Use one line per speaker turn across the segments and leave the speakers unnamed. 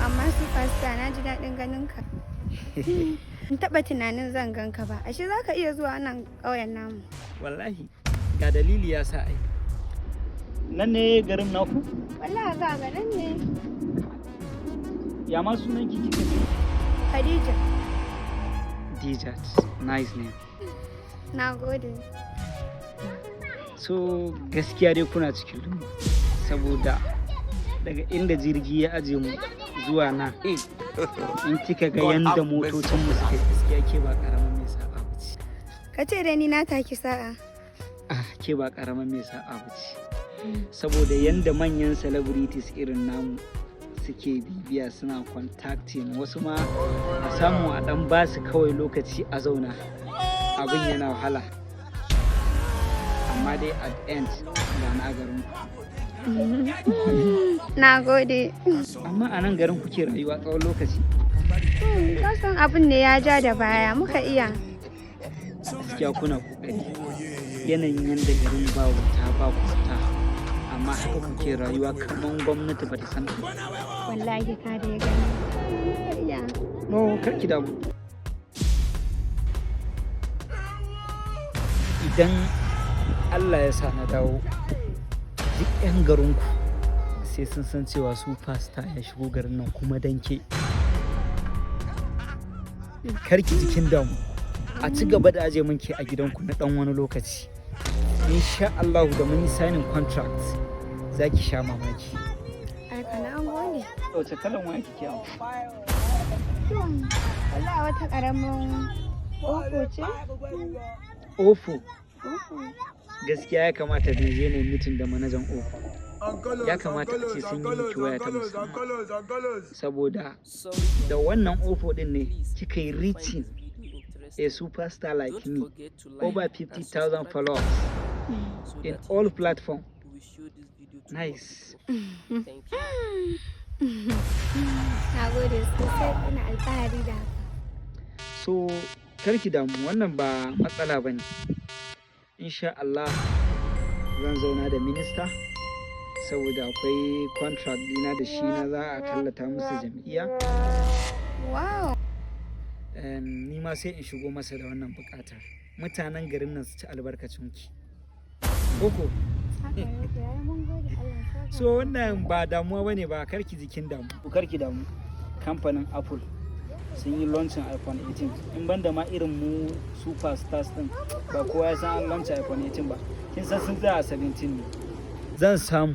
amma su fasta na ji daɗin ganin ka. In taɓa tunanin zan gan ka ba, ashe za ka iya zuwa nan ƙauyen namu.
Wallahi, ga dalili ya sa ai. Nan ne garin naku?
Wallahi ga garin ne.
Ya ma sunan ki kika ce?
Khadija.
Dijat, nice name.
Na gode.
So gaskiya dai kuna cikin lungu saboda daga inda jirgi ya aje mu zuwa nan in kika ga yanda motocin mu suke gaskiya ke ba karaman mai sa'a bace.
Ka ce da ni na taki sa'a.
Ke ba karaman mai sa'a bace. Saboda yanda manyan celebrities irin namu suke bibiya suna contacting wasu ma a samu a dan basu kawai lokaci a zauna abin yana wahala. Amma dai at end ga na garin
Na gode.
Amma a nan garin kuke rayuwa tsawon lokaci?
Ka san abin ne ya ja da baya muka iya.
Gaskiya kuna kokari. Yanayin yanda garin ba wuta ba kwata amma haka kuke rayuwa kamar gwamnati ba ta san ba.
Wallahi ka da ya gani. Iya.
No, karki damu. Idan Allah ya sa na dawo duk 'yan garinku sai sun san cewa su fasta ya shigo garin nan kuma danke karki jikin damu a ci gaba da aje minki a gidanku na dan wani lokaci insha Allah da mun yi signing contract zaki sha mamaki.
Ai kana an gode.
Wace kalan waya kike yawo?
Wallahi wata karamin ofo ce.
Ofo. Gaskiya ya kamata da je ne mitin da manajan ofo. Ya kamata a ce sun yi miki waya ta musamman. Saboda da wannan ofo din ne kika yi reaching a superstar like me over 50,000 followers in all platforms. Nice.
Na gode sosai, ina alfahari da haka.
So karki damu wannan ba matsala bane. Insha Allah zan zauna da minista saboda akwai contract dina da shi na za a tallata musu jam'iyya.
Wow.
Ni ma sai in shigo masa da wannan bukatar. Mutanen garin nan su ci albarkacin ki. Koko. So wannan ba damuwa bane ba karki jikin damu. Karki damu. Kamfanin Apple sun yi launching iPhone 18 in banda ma irin mu superstars din ba kowa ya san an launch iPhone 18 ba kin san sun tsaya a 17 ne zan samu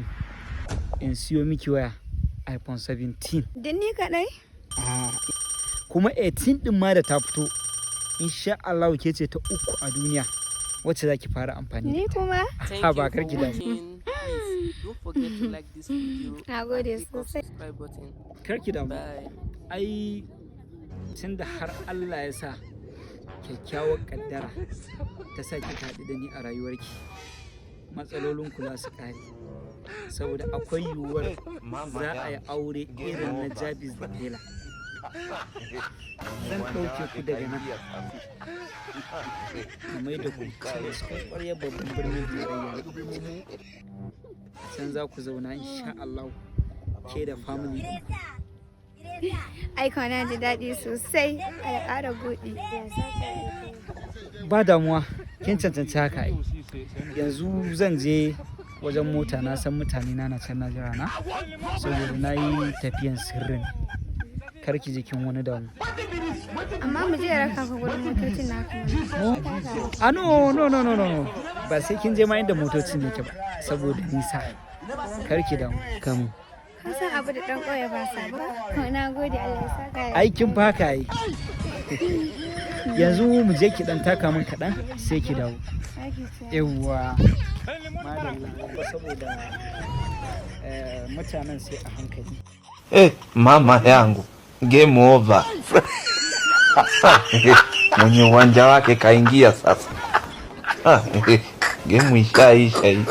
in siyo miki waya iPhone 17
din ni kadai
kuma 18 din ma da ta fito insha Allah ke ce ta uku a duniya wacce zaki fara amfani
ni kuma
ha ba karki da
na gode sosai
karki da ai tun da har Allah ya sa kyakkyawar kaddara ta sa ki haɗu da ni a rayuwarki matsalolin kula su ƙare saboda akwai yiwuwar za a yi aure irin na Jabis da Bela zan ɗauke ku daga nan a mai da ku cikin ƙwaryar babban birnin tarayya can za ku zauna insha Allah ke da family
Aiko na ji daɗi sosai a ƙara buɗi.
Ba damuwa, kin cancanci haka ai. Yanzu zan je wajen mota na san mutane na can na jira na saboda na yi tafiyan sirrin. Kar ki jikin wani damu.
Amma mu je raka ka gurin motocin naka.
No. Ba sai kin je ma inda motocin yake ba saboda nisa. Kar ki damu kamu.
Kasan abu da ɗan ƙauye ba sa ba. Na gode Allah ya saka ya.
Aikin baka yi. Yanzu mu je ki dan taka min kaɗan sai ki dawo. Yawwa. Madalla saboda mutanen sai a hankali.
Mama yangu. Game over. Mwenye uwanja wake kaingia sasa. Game ishaisha hii.